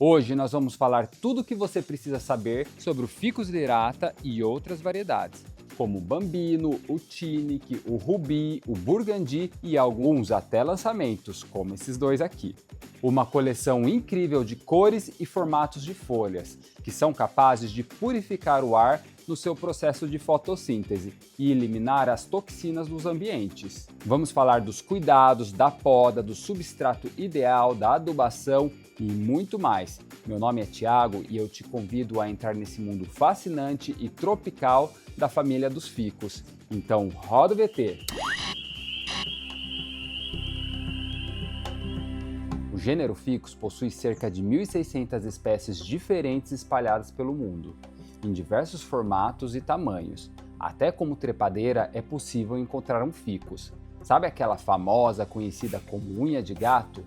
Hoje nós vamos falar tudo o que você precisa saber sobre o Ficus lyrata e outras variedades, como o Bambino, o Tinic, o Rubi, o Burgundy e alguns até lançamentos, como esses dois aqui. Uma coleção incrível de cores e formatos de folhas, que são capazes de purificar o ar no seu processo de fotossíntese e eliminar as toxinas dos ambientes. Vamos falar dos cuidados, da poda, do substrato ideal, da adubação e muito mais. Meu nome é Thiago e eu te convido a entrar nesse mundo fascinante e tropical da família dos ficus. Então, roda o VT! O gênero Ficus possui cerca de 1.600 espécies diferentes espalhadas pelo mundo, em diversos formatos e tamanhos. Até como trepadeira é possível encontrar um ficus. Sabe aquela famosa conhecida como unha de gato?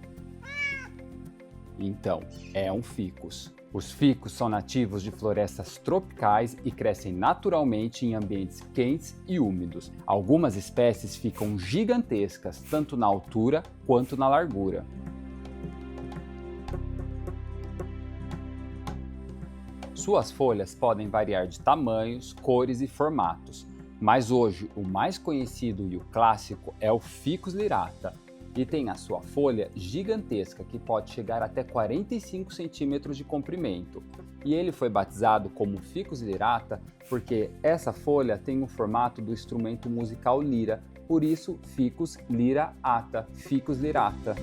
Então, é um ficus. Os ficus são nativos de florestas tropicais e crescem naturalmente em ambientes quentes e úmidos. Algumas espécies ficam gigantescas, tanto na altura quanto na largura. Suas folhas podem variar de tamanhos, cores e formatos, mas hoje o mais conhecido e o clássico é o Ficus lyrata, e tem a sua folha gigantesca que pode chegar até 45 centímetros de comprimento. E ele foi batizado como Ficus lyrata porque essa folha tem o formato do instrumento musical lira, por isso Ficus lyrata, Ficus lyrata.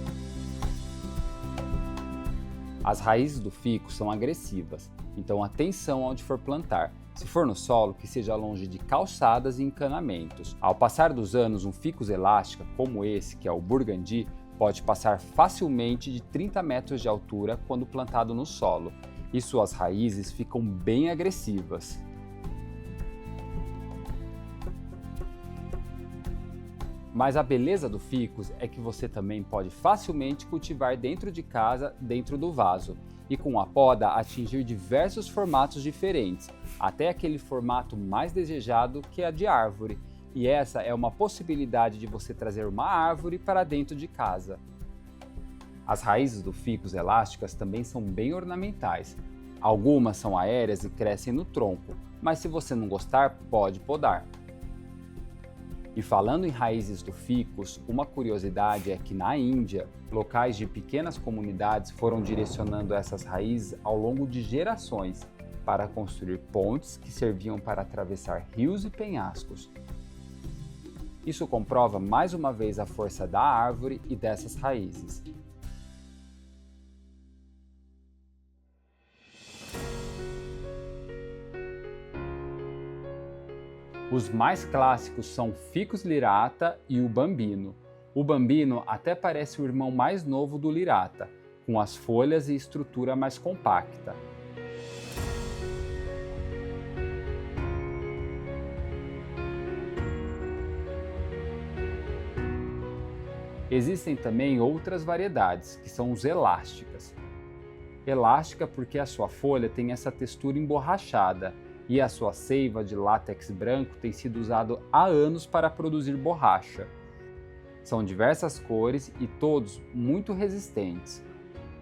As raízes do ficus são agressivas, então atenção onde for plantar. Se for no solo, que seja longe de calçadas e encanamentos. Ao passar dos anos, um ficus elástica, como esse, que é o Burgundy, pode passar facilmente de 30 metros de altura quando plantado no solo, e suas raízes ficam bem agressivas. Mas a beleza do ficus é que você também pode facilmente cultivar dentro de casa, dentro do vaso, e com a poda atingir diversos formatos diferentes, até aquele formato mais desejado que é a de árvore. E essa é uma possibilidade de você trazer uma árvore para dentro de casa. As raízes do ficus elásticas também são bem ornamentais. Algumas são aéreas e crescem no tronco, mas se você não gostar, pode podar. E falando em raízes do ficus, uma curiosidade é que na Índia, locais de pequenas comunidades foram direcionando essas raízes ao longo de gerações para construir pontes que serviam para atravessar rios e penhascos. Isso comprova mais uma vez a força da árvore e dessas raízes. Os mais clássicos são o Ficus lyrata e o Bambino. O Bambino até parece o irmão mais novo do lyrata, com as folhas e estrutura mais compacta. Existem também outras variedades, que são os elásticas. Elástica porque a sua folha tem essa textura emborrachada, e a sua seiva de látex branco tem sido usado há anos para produzir borracha. São diversas cores e todos muito resistentes,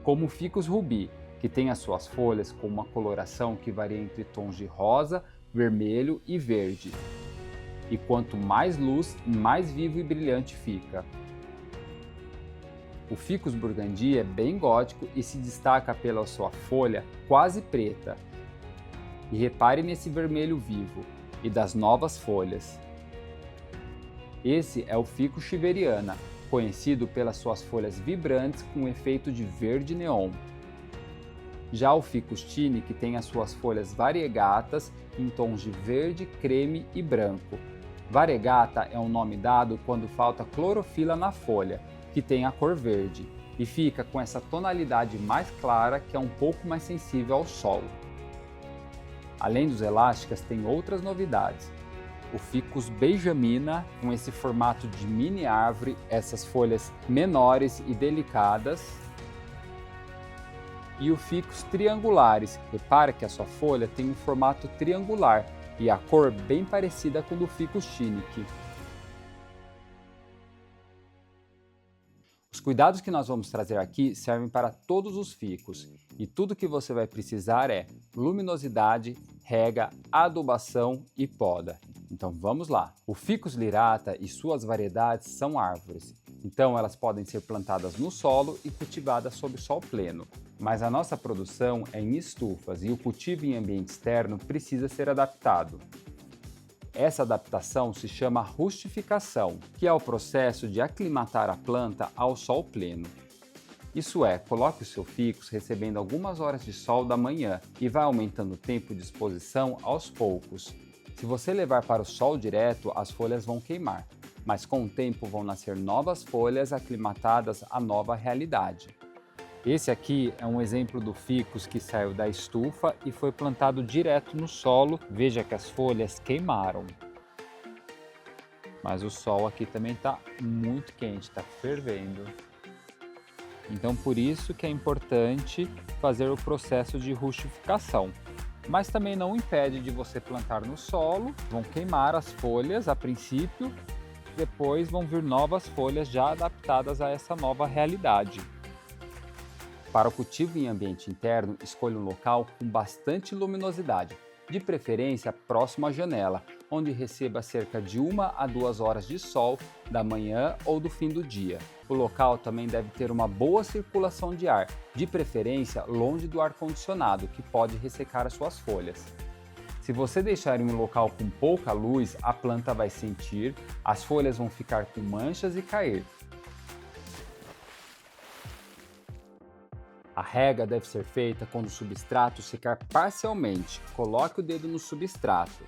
como o Ficus rubi, que tem as suas folhas com uma coloração que varia entre tons de rosa, vermelho e verde. E quanto mais luz, mais vivo e brilhante fica. O Ficus Burgundy é bem gótico e se destaca pela sua folha quase preta. E repare nesse vermelho vivo e das novas folhas. Esse é o Ficus chiveriana, conhecido pelas suas folhas vibrantes com efeito de verde neon. Já o Ficus Tinic tem as suas folhas variegatas em tons de verde, creme e branco. Variegata é um nome dado quando falta clorofila na folha, que tem a cor verde, e fica com essa tonalidade mais clara que é um pouco mais sensível ao sol. Além dos elásticas, tem outras novidades. O Ficus beijamina, com esse formato de mini árvore, essas folhas menores e delicadas. E o Ficus triangulares, repara que a sua folha tem um formato triangular e a cor bem parecida com o do Ficus Tinic. Os cuidados que nós vamos trazer aqui servem para todos os ficus e tudo que você vai precisar é luminosidade, rega, adubação e poda. Então vamos lá! O Ficus lyrata e suas variedades são árvores, então elas podem ser plantadas no solo e cultivadas sob sol pleno. Mas a nossa produção é em estufas e o cultivo em ambiente externo precisa ser adaptado. Essa adaptação se chama rustificação, que é o processo de aclimatar a planta ao sol pleno. Isso é, coloque o seu ficus recebendo algumas horas de sol da manhã e vai aumentando o tempo de exposição aos poucos. Se você levar para o sol direto, as folhas vão queimar, mas com o tempo vão nascer novas folhas aclimatadas à nova realidade. Esse aqui é um exemplo do ficus que saiu da estufa e foi plantado direto no solo. Veja que as folhas queimaram. Mas o sol aqui também está muito quente, está fervendo. Então por isso que é importante fazer o processo de rustificação. Mas também não impede de você plantar no solo, vão queimar as folhas a princípio, depois vão vir novas folhas já adaptadas a essa nova realidade. Para o cultivo em ambiente interno, escolha um local com bastante luminosidade, de preferência próximo à janela, onde receba cerca de 1 a 2 horas de sol da manhã ou do fim do dia. O local também deve ter uma boa circulação de ar, de preferência longe do ar-condicionado, que pode ressecar as suas folhas. Se você deixar em um local com pouca luz, a planta vai sentir, as folhas vão ficar com manchas e cair. A rega deve ser feita quando o substrato secar parcialmente. Coloque o dedo no substrato.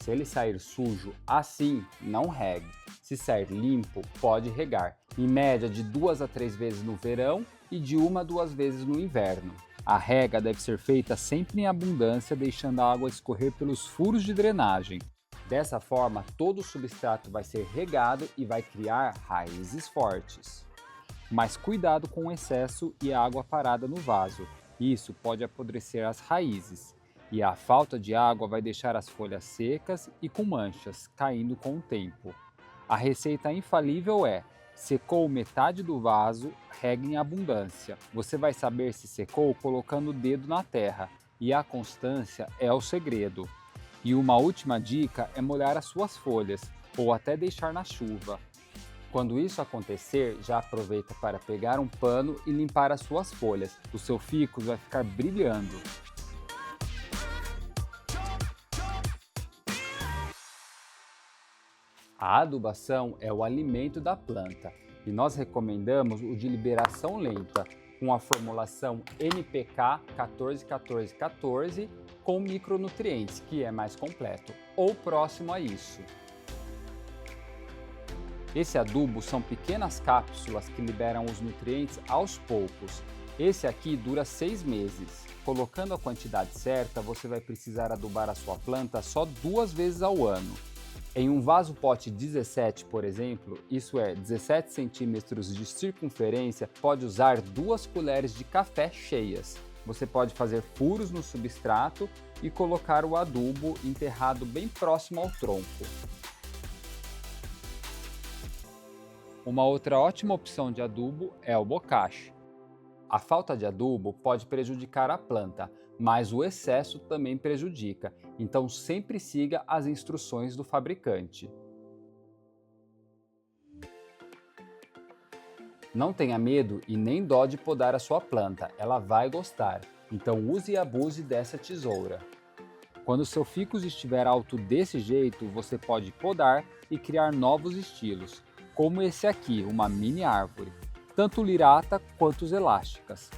Se ele sair sujo, assim, não regue. Se sair limpo, pode regar. Em média de 2 a 3 vezes no verão e de 1 a 2 vezes no inverno. A rega deve ser feita sempre em abundância, deixando a água escorrer pelos furos de drenagem. Dessa forma, todo o substrato vai ser regado e vai criar raízes fortes. Mas cuidado com o excesso e a água parada no vaso. Isso pode apodrecer as raízes. E a falta de água vai deixar as folhas secas e com manchas, caindo com o tempo. A receita infalível é: secou metade do vaso, regue em abundância. Você vai saber se secou colocando o dedo na terra. E a constância é o segredo. E uma última dica é molhar as suas folhas, ou até deixar na chuva. Quando isso acontecer, já aproveita para pegar um pano e limpar as suas folhas. O seu ficus vai ficar brilhando. A adubação é o alimento da planta e nós recomendamos o de liberação lenta, com a formulação NPK 14-14-14 com micronutrientes, que é mais completo, ou próximo a isso. Esse adubo são pequenas cápsulas que liberam os nutrientes aos poucos. Esse aqui dura 6 meses. Colocando a quantidade certa, você vai precisar adubar a sua planta só 2 vezes ao ano. Em um vaso pote 17, por exemplo, isso é 17 centímetros de circunferência, pode usar 2 colheres de café cheias. Você pode fazer furos no substrato e colocar o adubo enterrado bem próximo ao tronco. Uma outra ótima opção de adubo é o bocache. A falta de adubo pode prejudicar a planta, mas o excesso também prejudica, então sempre siga as instruções do fabricante. Não tenha medo e nem dó de podar a sua planta, ela vai gostar, então use e abuse dessa tesoura. Quando seu ficus estiver alto desse jeito, você pode podar e criar novos estilos, como esse aqui, uma mini árvore, tanto lyrata quanto os elásticas.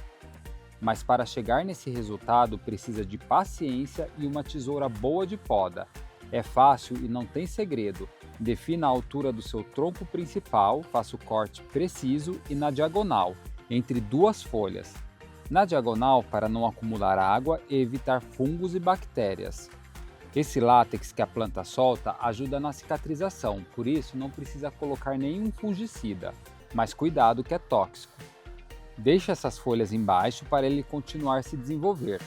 Mas para chegar nesse resultado precisa de paciência e uma tesoura boa de poda. É fácil e não tem segredo. Defina a altura do seu tronco principal, faça o corte preciso e na diagonal, entre 2 folhas. Na diagonal para não acumular água e evitar fungos e bactérias. Esse látex que a planta solta ajuda na cicatrização, por isso não precisa colocar nenhum fungicida, mas cuidado que é tóxico. Deixe essas folhas embaixo para ele continuar a se desenvolver.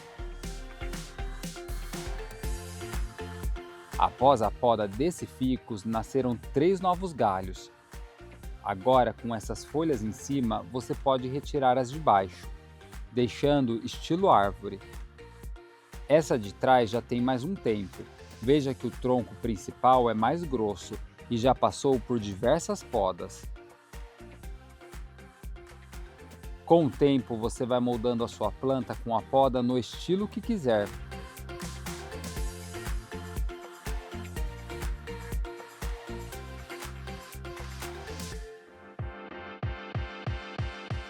Após a poda desse ficus, nasceram 3 novos galhos. Agora, com essas folhas em cima, você pode retirar as de baixo, deixando estilo árvore. Essa de trás já tem mais um tempo. Veja que o tronco principal é mais grosso e já passou por diversas podas. Com o tempo, você vai moldando a sua planta com a poda no estilo que quiser.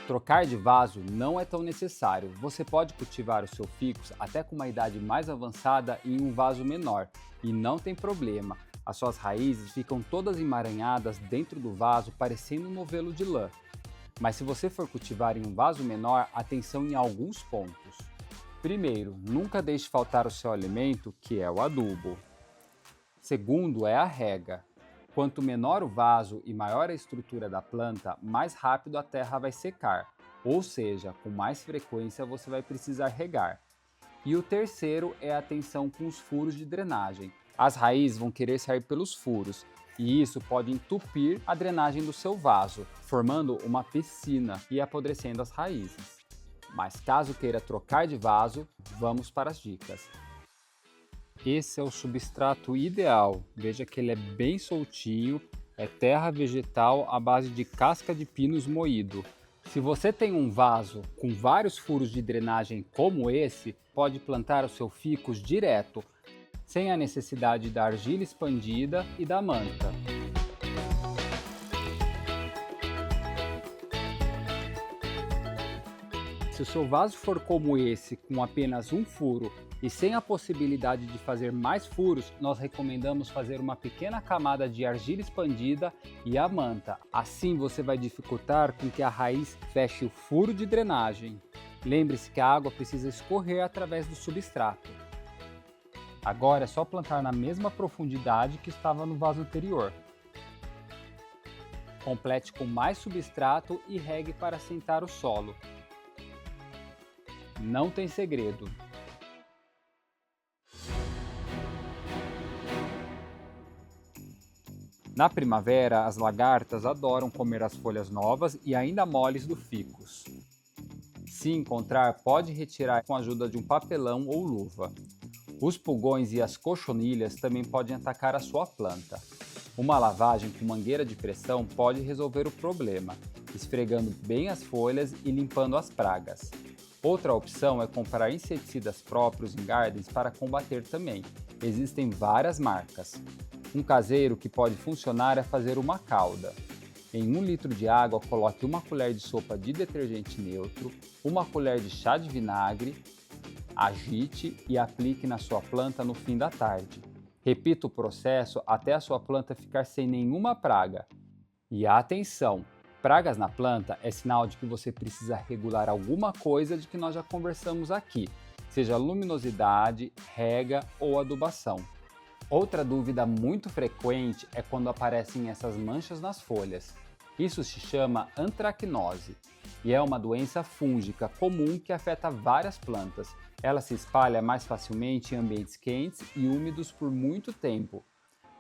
Trocar de vaso não é tão necessário. Você pode cultivar o seu ficus até com uma idade mais avançada em um vaso menor, e não tem problema. As suas raízes ficam todas emaranhadas dentro do vaso, parecendo um novelo de lã. Mas se você for cultivar em um vaso menor, atenção em alguns pontos. Primeiro, nunca deixe faltar o seu alimento, que é o adubo. Segundo é a rega. Quanto menor o vaso e maior a estrutura da planta, mais rápido a terra vai secar, ou seja, com mais frequência você vai precisar regar. E o terceiro é a atenção com os furos de drenagem. As raízes vão querer sair pelos furos, e isso pode entupir a drenagem do seu vaso, formando uma piscina e apodrecendo as raízes. Mas caso queira trocar de vaso, vamos para as dicas. Esse é o substrato ideal, veja que ele é bem soltinho, é terra vegetal à base de casca de pinos moído. Se você tem um vaso com vários furos de drenagem como esse, pode plantar o seu ficus direto, sem a necessidade da argila expandida e da manta. Se o seu vaso for como esse, com apenas um furo e sem a possibilidade de fazer mais furos, nós recomendamos fazer uma pequena camada de argila expandida e a manta. Assim você vai dificultar com que a raiz feche o furo de drenagem. Lembre-se que a água precisa escorrer através do substrato. Agora é só plantar na mesma profundidade que estava no vaso anterior. Complete com mais substrato e regue para assentar o solo. Não tem segredo. Na primavera, as lagartas adoram comer as folhas novas e ainda moles do ficus. Se encontrar, pode retirar com a ajuda de um papelão ou luva. Os pulgões e as cochonilhas também podem atacar a sua planta. Uma lavagem com mangueira de pressão pode resolver o problema, esfregando bem as folhas e limpando as pragas. Outra opção é comprar inseticidas próprios em gardens para combater também. Existem várias marcas. Um caseiro que pode funcionar é fazer uma calda. Em 1 litro de água, coloque 1 colher de sopa de detergente neutro, 1 colher de chá de vinagre, agite e aplique na sua planta no fim da tarde. Repita o processo até a sua planta ficar sem nenhuma praga. E atenção! Pragas na planta é sinal de que você precisa regular alguma coisa de que nós já conversamos aqui, seja luminosidade, rega ou adubação. Outra dúvida muito frequente é quando aparecem essas manchas nas folhas. Isso se chama antracnose e é uma doença fúngica comum que afeta várias plantas. Ela se espalha mais facilmente em ambientes quentes e úmidos por muito tempo.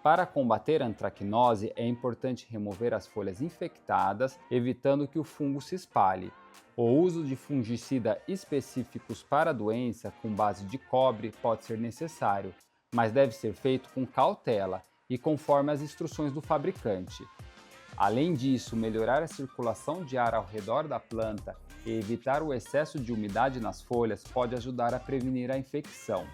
Para combater a antracnose, é importante remover as folhas infectadas, evitando que o fungo se espalhe. O uso de fungicida específicos para a doença, com base de cobre, pode ser necessário, mas deve ser feito com cautela e conforme as instruções do fabricante. Além disso, melhorar a circulação de ar ao redor da planta e evitar o excesso de umidade nas folhas pode ajudar a prevenir a infecção.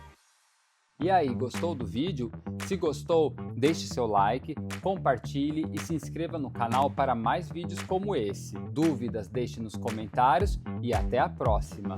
E aí, gostou do vídeo? Se gostou, deixe seu like, compartilhe e se inscreva no canal para mais vídeos como esse. Dúvidas, deixe nos comentários e até a próxima!